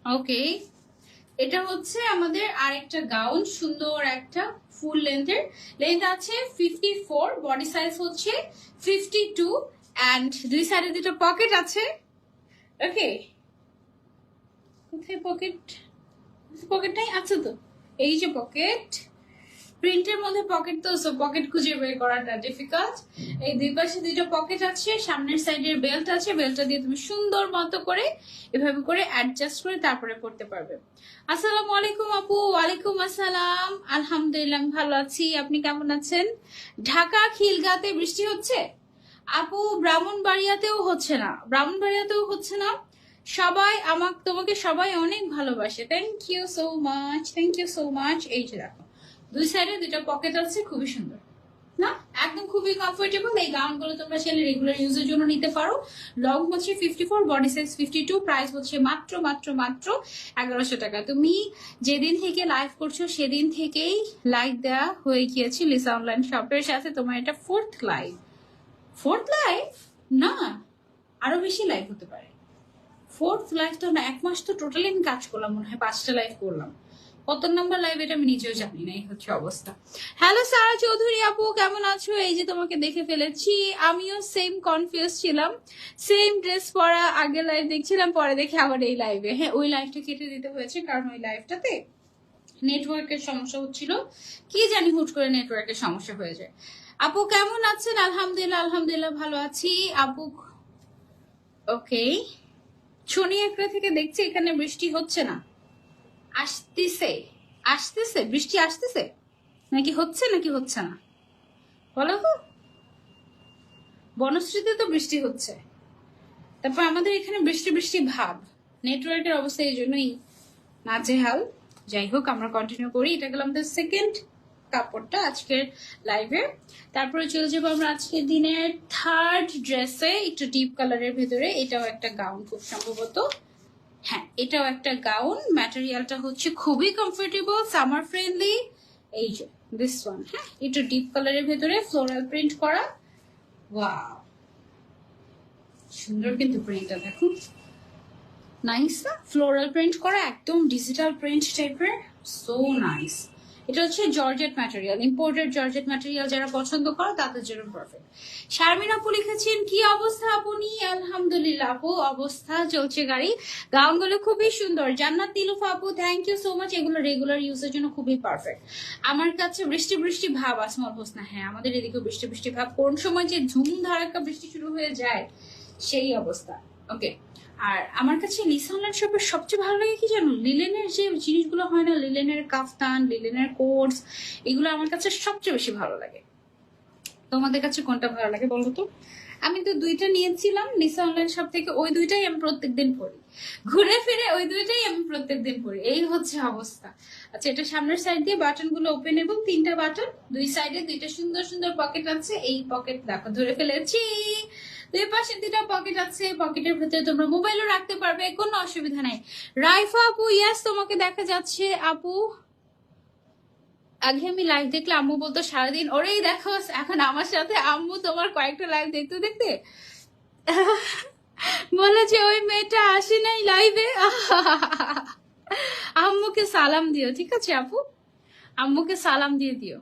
ওকে, এটা হচ্ছে আমাদের আরেকটা গাউন, সুন্দর একটা ফুল লেন্থের। লেন্থ আছে 54, বডি সাইজ হচ্ছে 52, অ্যান্ড দুই সাইডে দুটো পকেট আছে। ওকে, কোথায় পকেট? পকেটটাই আছে তো, এই যে পকেট। প্রিন্টের মধ্যে পকেট, তো পকেট খুঁজে বের করাটা ডিফিকাল্ট। এই দুই পাশে দুইটা পকেট আছে, সামনের সাইডের বেল্ট আছে, বেল্টটা দিয়ে তুমি সুন্দর মতো করে এভাবে করে অ্যাডজাস্ট করে তারপরে পড়তে পারবে। আসসালামু আলাইকুম আপু। ওয়ালাইকুম আসসালাম, আলহামদুলিল্লাহ আমি ভালো আছি, আপনি কেমন আছেন? ঢাকা খিলগাঁতে বৃষ্টি হচ্ছে আপু? ব্রাহ্মণবাড়িয়াতেও হচ্ছে না, ব্রাহ্মণবাড়িয়াতেও হচ্ছে না। সবাই তোমাকে সবাই অনেক ভালোবাসে। Thank you so much, thank you so much. এই যে দেখো, দুই সাইডে দুটো পকেট আছে, খুবই সুন্দর না? একদম খুবই কমফোর্টেবল। এই গাউনগুলো তোমরা চাইলে রেগুলার ইউজের জন্য নিতে পারো। লং হচ্ছে 54, বডি সাইজ 52, প্রাইস হচ্ছে মাত্র মাত্র মাত্র 1100 টাকা। তুমি যেদিন থেকে লাইভ করছো সেদিন থেকেই লাইভ দেওয়া হয়ে গিয়েছে লিসা অনলাইন শপের সাথে। তোমার এটা ফোর্থ লাইভ। ফোর্থ লাইভ না, আরো বেশি লাইভ হতে পারে। ফোর্থ লাইভ তো না, এক মাস তো টোটালি আমি কাজ করলাম, মনে হয় 5টা লাইভ করলাম। কত নাম্বার লাইভ এটা আমি নিজেও জানি না, এই হচ্ছে অবস্থা। হ্যালো সারা চৌধুরী আপু, কেমন আছো? এই যে তোমাকে দেখে ফেলেছি, আমিও সেম কনফিউজ ছিলাম, সেম ড্রেস পরা। আগে লাইভ দেখছিলাম, পরে দেখে আবার এই লাইভে। হ্যাঁ, ওই লাইভটা কেটে দিতে হয়েছে কারণ ওই লাইভটাতে নেটওয়ার্কের সমস্যা হচ্ছিল, কি জানি হুট করে নেটওয়ার্কের সমস্যা হয়ে যায়। আপু কেমন আছেন? আলহামদুলিল্লাহ, আলহামদুলিল্লাহ ভালো আছি আপু। ওকে, শনি একটা থেকে দেখছি এখানে বৃষ্টি হচ্ছে না, আসতেছে আসতেছে, বৃষ্টি আসতেছে নাকি হচ্ছে নাকি হচ্ছে না বলো তো? বনশ্রীতে তো বৃষ্টি হচ্ছে, তারপর আমাদের এখানে বৃষ্টি বৃষ্টি ভাব। নেটওয়ার্কের অবস্থা এই জন্যই নাজেহাল। যাই হোক, আমরা কন্টিনিউ করি। এটা গেল আমাদের সেকেন্ড কাপড়টা আজকের লাইভে। তারপরে চলে যাবো আমরা আজকের দিনের থার্ড ড্রেসে, একটু ডিপ কালারের ভেতরে। এটাও একটা গাউন খুব সম্ভবত, হ্যাঁ এটাও একটা গাউন। ম্যাটেরিয়ালটা হচ্ছে খুবই কমফোর্টেবল, সামার ফ্রেন্ডলি। এই যে দিস ওয়ান, হ্যাঁ একটু ডিপ কালারের ভেতরে ফ্লোরাল প্রিন্ট করা। ওয়াও, সুন্দর কিন্তু প্রিন্টটা দেখুন, নাইস না? ফ্লোরাল প্রিন্ট করা, একদম ডিজিটাল প্রিন্ট টাইপের, সো নাইস। এটা হচ্ছে georgette material, imported georgette material. যারা পছন্দ করো তাদের জন্য পারফেক্ট। শারমিন আপু লিখেছেন, কি অবস্থা আপনি? আলহামদুলিল্লাহ আপু, অবস্থা চলছে গাড়ি। গাউনগুলো খুবই সুন্দর। জান্নাত তিলুফা আপু, থ্যাংক ইউ সো মাচ। এগুলো রেগুলার ইউজের জন্য খুবই পারফেক্ট। আমার কাছে বৃষ্টি বৃষ্টি ভাব। আসমল হোসনা, হ্যাঁ আমাদের এদিকে বৃষ্টি বৃষ্টি ভাব। কোন সময় যে ঝুম ধারাক্কা বৃষ্টি শুরু হয়ে যায় সেই অবস্থা। ওকে, আর আমার কাছে লিসা অনলাইন শপের সবচেয়ে ভালো লাগে কি জানো? লিলেনের যে জিনিসগুলো হয় না, লিলেনের কাফতান, লিলেনের কোটস, এগুলো আমার কাছে সবচেয়ে বেশি ভালো লাগে। তোমাদের কাছে কোনটা ভালো লাগে বলো তো? আমি তো দুইটা নিয়েছিলাম লিসা অনলাইন শপ থেকে, ওই দুইটাই আমি প্রত্যেকদিন পরি, ঘুরে ফিরে ওই দুইটাই আমি প্রত্যেকদিন পরি। এই হচ্ছে অবস্থা। আচ্ছা, এটা সামনের সাইড দিয়ে বাটন গুলো ওপেন এবং 3টা বাটন, দুই সাইডে দুইটা সুন্দর সুন্দর পকেট আছে। এই পকেট দেখো ধরে ফেলেছি, দুই পাশে 2টা পকেট আছে। পকেটের ভেতরে তোমরা মোবাইলও রাখতে পারবে, কোনো অসুবিধা নাই। রাইফা আপু, ইয়াস তোমাকে দেখা যাচ্ছে আপু। আগে আমি লাইভ দেখলে আম্মু বলতো সারাদিন ওরেই দেখো, এখন আমার সাথে আম্মু তোমার কয়েকটা লাইভ দেখতে দেখতে বলেছে ওই মেয়েটা আসে নাই লাইভে। আম্মুকে সালাম দিও, ঠিক আছে আপু? আম্মুকে সালাম দিয়ে দিও।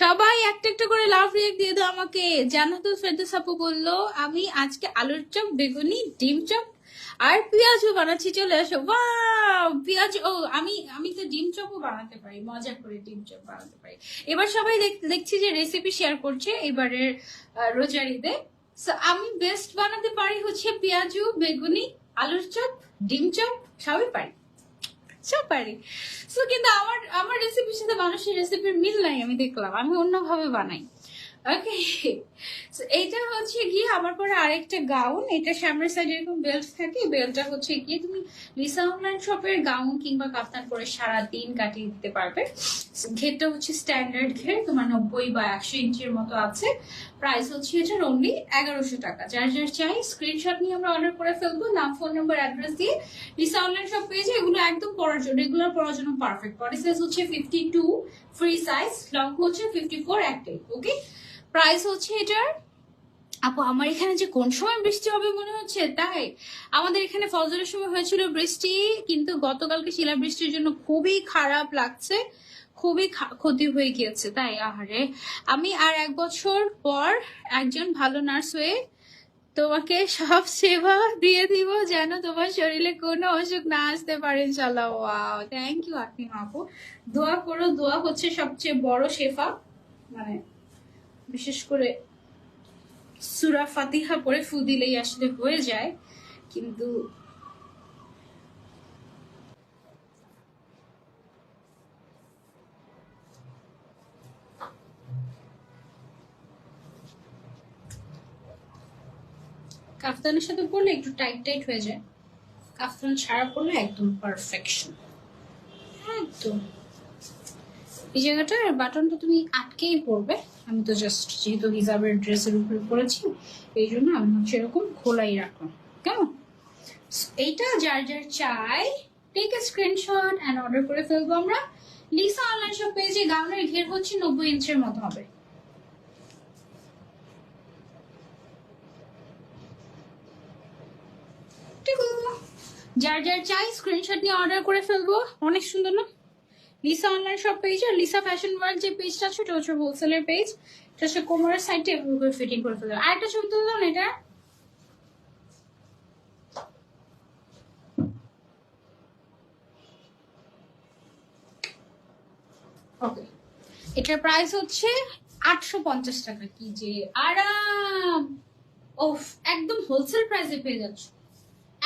সবাই একটা একটা করে লাভ রিয়েক্ট দিয়ে দাও আমাকে। জান্নাতুল ফেরদৌস আপু বললো, আমি আজকে আলুর চপ, বেগুনি, ডিম চপ আর পেঁয়াজও বানাচ্ছি, চলে আসো। ওয়াও, পেঁয়াজ, ও আমি আমি তো ডিম চপও বানাতে পারি, মজা করে ডিম চপ বানাতে পারি। এবার সবাই দেখছি যে রেসিপি শেয়ার করছে এবারের রোজার ঈদে। আমি বেস্ট বানাতে পারি হচ্ছে পেঁয়াজু, বেগুনি, আলুর চপ, ডিম চপ, সবই পারি, সব পারি। সো কিন্তু আমার আমার রেসিপির সাথে মানুষের রেসিপির মিল নাই, আমি দেখলাম, আমি অন্যভাবে বানাই। ওকে, এইটা হচ্ছে গিয়ে আমার পরে আরেকটা গাউন। এটা সামনের সাইডে এরকম বেল্ট থাকে, বেল্টটা হচ্ছে গিয়ে তুমি লিসা অনলাইন শপের গাউন কিংবা কাফতান পরে সারা দিন কাটিয়ে দিতে পারবে। ঘেরটা হচ্ছে স্ট্যান্ডার্ড ঘের, তোমার 90 বা 100 ইঞ্চির মতো আছে। প্রাইস হচ্ছে এটার অনলি 1100 টাকা। যার যার চাই স্ক্রিনশট নিয়ে আমরা অর্ডার করে ফেলবো, নাম, ফোন নাম্বার, অ্যাড্রেস দিয়ে। লিসা অনলাইন শপ পেজে এগুলো একদম পরার জন্য, রেগুলার পরার জন্য পারফেক্ট। বডি সাইজ হচ্ছে 52 ফ্রি সাইজ, লং হচ্ছে 54 একটাই। ওকে, প্রাইস হচ্ছে এটার আপু আমার এখানে যে কোন সময় বৃষ্টি হবে মনে হচ্ছে তাই? আমাদের এখানে ফজরের সময় হয়েছিল বৃষ্টি, কিন্তু গতকালকে শিলাবৃষ্টির জন্য খুবই খারাপ লাগছে, খুবই ক্ষতি হয়ে গিয়েছে। তাই আহারে, আমি আর 1 বছর পর একজন ভালো নার্স হয়ে তোমাকে সব সেবা দিয়ে দিব যেন তোমার শরীরে কোনো অসুখ না আসতে পারে ইনশাল্লাহ। ওয়াও, থ্যাংক ইউ আফিম আপু। দোয়া করো, দোয়া হচ্ছে সবচেয়ে বড় শেফা। মানে বিশেষ করে সূরা ফাতিহা পড়ে ফু দিলেই আসলে হয়ে যায়, কিন্তু কাফতানের সাথে পড়লে একটু টাইট টাইট হয়ে যায়, কাফতান ছাড়া পড়লে একদম পারফেকশন একদম। এই জায়গাটার বাটনটা তুমি আটকেই পড়বে। আমি তো জাস্ট যেহেতু হিজাবের ড্রেসের উপরে পরেছি এই জন্য আমি হচ্ছে এরকম খোলাই রাখলাম, কেমন? এইটা যার যার চাই take a screenshot and order করে ফেলবো আমরা। লিসা অনলাইন শপ পেজে গাউনের ঘের হচ্ছে 90 ইঞ্চের মতো হবে। যার যার চাই স্ক্রিনশট নিয়ে অর্ডার করে ফেলবো। অনেক সুন্দর না? লিসা অনলাইন শপ পেজ আর লিসা ফ্যাশন ওয়ার্ল্ড যে পেজটা আছে ওটা হচ্ছে হোলসেলের পেজ। এটা হচ্ছে কোমরের সাইডে এভাবে করে ফিটিং করে ফেলবো। আর একটা ছবি তুলে দাও না এটা। ওকে, এটার প্রাইস হচ্ছে 850 টাকা। কি যে আরাম! ওফ, একদম হোলসেল প্রাইসে পেয়ে যাচ্ছ,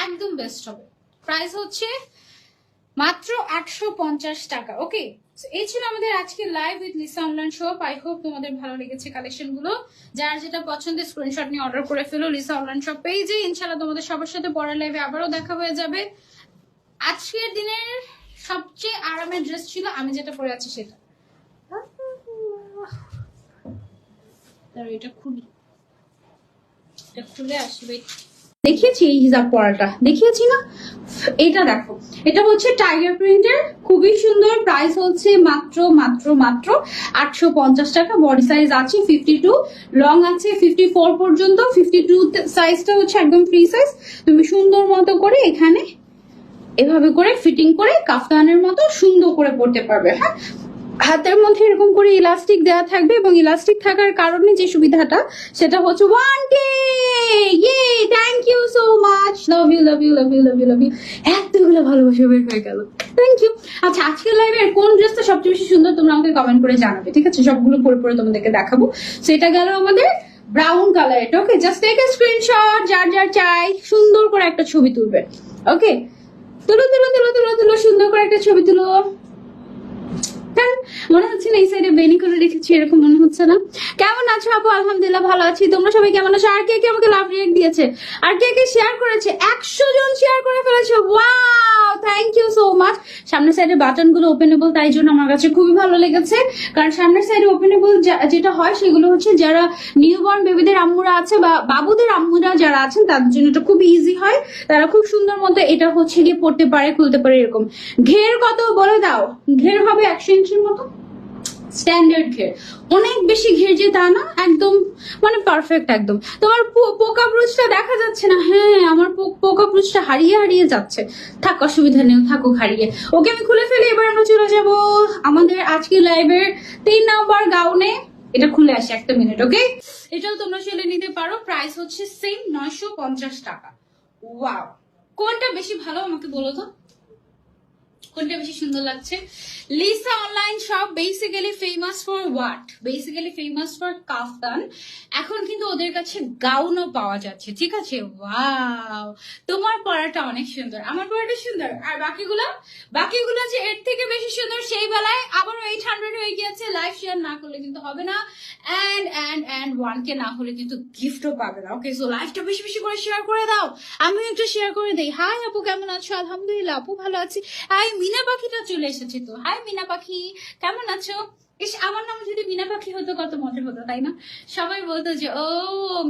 একদম বেস্ট হবে। প্রাইস হচ্ছে মাত্র 850 টাকা। ওকে, এই ছিল আমাদের আজকে live with Lisa online shop. I hope তোমাদের ভালো লেগেছে কালেকশন গুলো। যার যেটা পছন্দের স্ক্রিনশট নিয়ে অর্ডার করে ফেলো লিসা অনলাইন শপ পেজে। ইনশাআল্লাহ তোমাদের সবার সাথে পরের লাইভে আবারও দেখা হয়ে যাবে। আজকের দিনের সবচেয়ে আরামের ড্রেস ছিল আমি যেটা পরে আছি সেটা। এটা খুলি, এটা খুলে আসবে। দেখিয়েছি এই হিজাব পরাটা, দেখিয়েছি না? এটা দেখো, এটা হচ্ছে টাইগার প্রিন্টের, খুবই সুন্দর। প্রাইস হচ্ছে মাত্র মাত্র মাত্র 850 টাকা। বডি সাইজ আছে 52, লং আছে 54 পর্যন্ত। 52 সাইজটা হচ্ছে একদম ফ্রি সাইজ। তুমি সুন্দর মতো করে এখানে এভাবে করে ফিটিং করে কাফতানের মতো সুন্দর করে পড়তে পারবে। হ্যাঁ, হাতের মধ্যে এরকম করে ইলাস্টিক দেওয়া থাকবে, এবং ইলাস্টিক থাকার কারণে যে সুবিধাটা সেটা হচ্ছে 1K। ইয়ে, thank you so much, love you love you love you love you love you. এতগুলো ভালোবাসা বের হয়ে গেল, থ্যাংক ইউ। আচ্ছা, আজকের লাইভের কোন ড্রেসটা সবচেয়ে বেশি সুন্দর তোমরা আমাকে কমেন্ট করে জানাবে, ঠিক আছে? সবগুলো পরে পরে তোমাদেরকে দেখাবো। সেটা গেল আমাদের ব্রাউন কালার। এটা ওকে, জাস্ট টেক এ স্ক্রিনশট। যার যার চাই সুন্দর করে একটা ছবি তুলবে। ওকে, তুলো তুলো তুলো তুলো তুলো, সুন্দর করে একটা ছবি তুলো। মনে হচ্ছে না এই সাইডে বেনি করে রেখেছি, এরকম মনে হচ্ছে না? কেমন আছো আপু? আলহামদুলিল্লাহ ভালো আছি। তোমরা সবাই কেমন আছো? আর কে কে আমাকে লাভ রিয়েক্ট দিয়েছে? আর কে কে শেয়ার করেছে? 100 জন শেয়ার করে ফেলেছে। Wow, thank you so much. সামনের সাইডে বাটন গুলো ওপেনেবল, তাই জন্য আমার কাছে খুবই ভালো লেগেছে। কারণ সামনের সাইডে ওপেনেবল যেটা হয় সেগুলো হচ্ছে যারা নিউবর্ন বেবিদের আম্মুরা আছে বা বাবুদের আম্মুরা যারা আছেন তাদের জন্য এটা খুব ইজি হয়। তারা খুব সুন্দর মতো এটা হচ্ছে গিয়ে পড়তে পারে, খুলতে পারে। এরকম ঘের কত বলে দাও? ঘের হবে 100 ইঞ্চির মতো স্ট্যান্ডার্ড ঘের। অনেক বেশি ঘের যে তা না, একদম মানে পারফেক্ট একদম। তোমার পোকা ব্রুজটা দেখা যাচ্ছে না? হ্যাঁ, আমার পোকা ব্রুজটা হারিয়ে হারিয়ে যাচ্ছে। থাক, অসুবিধা নেই, থাকুক হারিয়ে। ওকে, আমি খুলে ফেলি। এবার আমরা চলে যাব আমাদের আজকে লাইভের 3 নাম্বার গাউনে। এটা খুলে আসি, একটা মিনিট। ওকে, এটাও তোমরা চলে নিতে পারো। প্রাইস হচ্ছে সেম 950 টাকা। ওয়াও, কোনটা বেশি ভালো আমাকে বলো তো, কোনটা বেশি সুন্দর লাগছে? Lisa online shop basically famous for what? Basically famous for kaftan. এখন কিন্তু ওদের কাছে গাউনও পাওয়া যাচ্ছে, ঠিক আছে? ওয়াও, তোমার পরাটা অনেক সুন্দর, আমার পরাটা সুন্দর, আর বাকিগুলো যে এর থেকে বেশি সুন্দর সেই বেলায় আবারও 800 হয়ে গিয়েছে। লাইভ শেয়ার না করলে কিন্তু হবে না, এন্ড 1K না হলে কিন্তু গিফটও পাবে না। ওকে, সো লাইভটা বেশি বেশি করে শেয়ার করে দাও, আমিও একটু শেয়ার করে দেই। হাই আপু, কেমন আছো? আলহামদুলিল্লাহ আপু ভালো আছি। হাই, মিনা পাখিটা চলে এসেছে তো। হাই মিনা পাখি, কেমন আছো? ইস, আমার নাম যদি মিনা পাখি হতো কত মজা হতো, তাই না? সবাই বলতো যে ও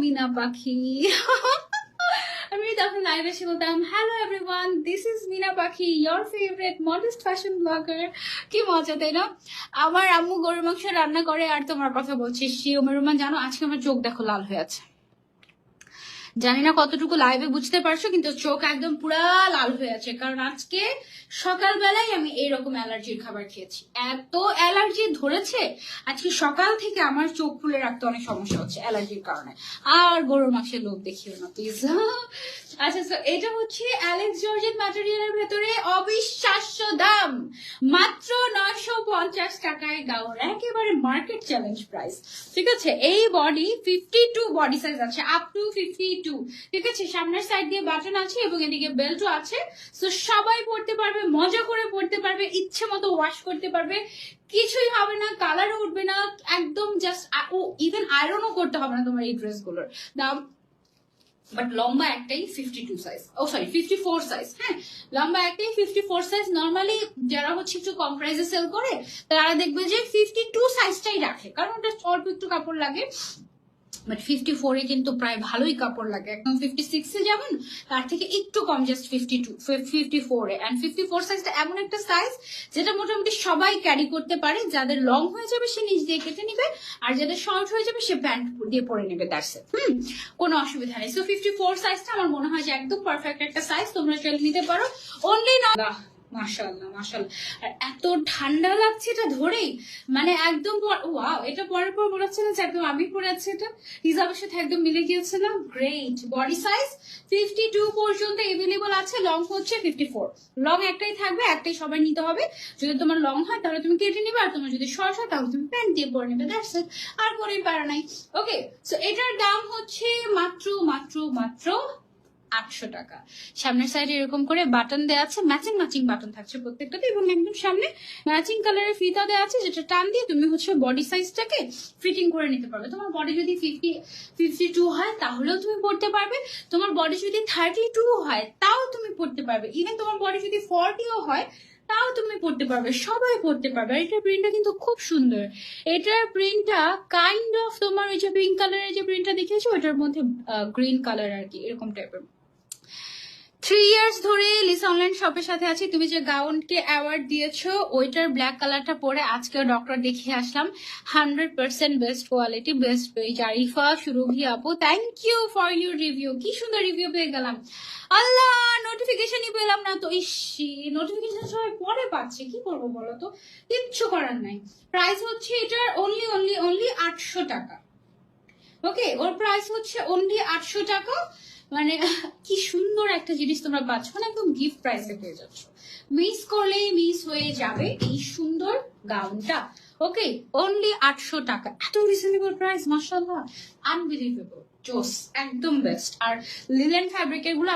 মিনা পাখি। আমি তখন লাইভ এসে বলতাম hello everyone, this is Mina Pakhi, your favourite modest fashion blogger. কি মজা, তাই না? আমার আম্মু গরুর মাংস রান্না করে আর তোমার কথা বলছি। শিওমের রুমান, জানো আজকে আমার চোখ দেখো লাল হয়ে আছে। জানি না কতটুকু লাইভে বুঝতে পারছো, কিন্তু চোখ একদম পুরা লাল হয়ে আছে, কারণ আজকে সকালবেলায় আমি এইরকম অ্যালার্জির খাবার খেয়েছি। এত অ্যালার্জি ধরেছে আজকে সকাল থেকে, আমার চোখ খুলে রাখতে অনেক সমস্যা হচ্ছে অ্যালার্জির কারণে। আর গরুর মাংসের লোভ দেখিও না প্লিজ। আচ্ছা, তো এটা হচ্ছে অ্যালেক্স জর্জেট ম্যাটেরিয়ালের ভেতরে অবিশ্বাস্য দাম, মাত্র 950 টাকায় গাউন, একেবারে মার্কেট চ্যালেঞ্জ প্রাইস। ঠিক আছে, এই বডি 52 বডি সাইজ আছে, আপ টু 52। ঠিক আছে, সামনের সাইড দিয়ে বাটন আছে এবং এদিকে বেল্টও আছে। তো সবাই পড়তে পারবে, মজা করে পড়তে পারবে, ইচ্ছে মতো ওয়াশ করতে পারবে, কিছুই হবে না, কালারও উঠবে না, একদম জাস্ট ইভেন আয়রনও করতে হবে না তোমার এই ড্রেসগুলোর দাম। বাট লম্বা একটাই 52 সাইজ, ও সরি 54 সাইজ। হ্যাঁ, লম্বা একটাই 54 সাইজ। নর্মালি যারা হচ্ছে একটু কম প্রাইসে সেল করে তারা দেখবে যে 52 সাইজটাই রাখে, কারণ ওটা অল্প একটু কাপড় লাগে। বাট 54 এ কিন্তু প্রায় ভালোই কাপড় লাগে, একদম 56 এ যাবেন তার থেকে একটু কম, জাস্ট 54 এ। এন্ড 54 সাইজটা এমন একটা সাইজ যেটা মোটামুটি সবাই ক্যারি করতে পারে। যাদের লং হয়ে যাবে সে নিচ দিয়ে কেটে নিবে, আর যাদের শর্ট হয়ে যাবে সে প্যান্ট দিয়ে পরে নেবে, দ্যাটস ইট। কোনো অসুবিধা নেই। সো 54 সাইজটা আমার মনে হয় যে একদম পারফেক্ট একটা সাইজ, তোমরা চলে নিতে পারো। অনলি মাশাআল্লাহ মাশাআল্লাহ। আর এত ঠান্ডা লাগছে এটা ধরেই, মানে একদম ওয়াও, এটা পরার পর মনে হচ্ছে না যে একদম আমি পরে আছি, এটা হিজাবের সাথে একদম মিলে গিয়েছে না। গ্রেট। বডি সাইজ 52 পর্যন্ত এভেলেবল আছে, লং হচ্ছে 54। লং একটাই থাকবে, একটাই সবাই নিতে হবে। যদি তোমার লং হয় তাহলে তুমি কেটে নিবে, আর তোমার যদি শর্ট হয় তাহলে তুমি প্যান্ট দিয়ে পরে নেবে, দ্যাটস ইট। আর কোনোই প্যারা নাই। ওকে, সো এটার দাম হচ্ছে মাত্র মাত্র মাত্র 800 টাকা। সামনের সাইডে এরকম করে বাটন দেওয়া আছে, ম্যাচিং ম্যাচিং বাটন থাকছে প্রত্যেকটাতে, এবং একদম সামনে ম্যাচিং কালারের ফিতা দেওয়া আছে, যেটা টান দিয়ে তুমি হচ্ছে বডি সাইজটাকে ফিটিং করে নিতে পারবে। তোমার বডি যদি 52 হয় তাহলেও তুমি পড়তে পারবে, তোমার বডি যদি 32 হয় তাও তুমি পড়তে পারবে, ইভেন তোমার বডি যদি 40ও হয় তাও তুমি পড়তে পারবে, সবাই পড়তে পারবে। আর এটার প্রিন্টটা কিন্তু খুব সুন্দর। এটার প্রিন্টটা কাইন্ড অফ তোমার ওই যে পিঙ্ক কালারের যে প্রিন্টটা দেখিয়েছো ওটার মধ্যে গ্রিন কালার আর কি, এরকম টাইপের। 3 ইয়ার্স ধরে লিসা অনলাইন শপের সাথে আছি। তুমি যে গাউনকে অ্যাওয়ার্ড দিয়েছো ওইটার ব্ল্যাক কালারটা পরে আজকে ডক্টর দেখিয়ে আসলাম, 100% best quality, best page. Arifa Surovi আপু, thank you for your review. কি সুন্দর রিভিউ পেয়ে গেলাম। আল্লাহ, নোটিফিকেশনই পেলাম না তো। ইসি, নোটিফিকেশন সবাই পরে পাচ্ছে, কি করবো বলো তো, কিচ্ছু করার নাই। প্রাইস হচ্ছে এটার অনলি অনলি অনলি 800 টাকা। ওকে, ওর প্রাইস হচ্ছে অনলি 800 টাকা। মানে কি সুন্দর একটা জিনিস তোমরা পাচ্ছ, মানে একদম গিফট প্রাইসে পেয়ে যাচ্ছ। মিস করলেই মিস হয়ে যাবে এই সুন্দর গাউনটা। ওকে, অনলি 800 টাকা, এত রিজনেবল প্রাইস, মাশাআল্লাহ, আনবিলিভেবল, জোস, একদম বেস্ট। আর লিলেন ফ্যাব্রিকের গুলো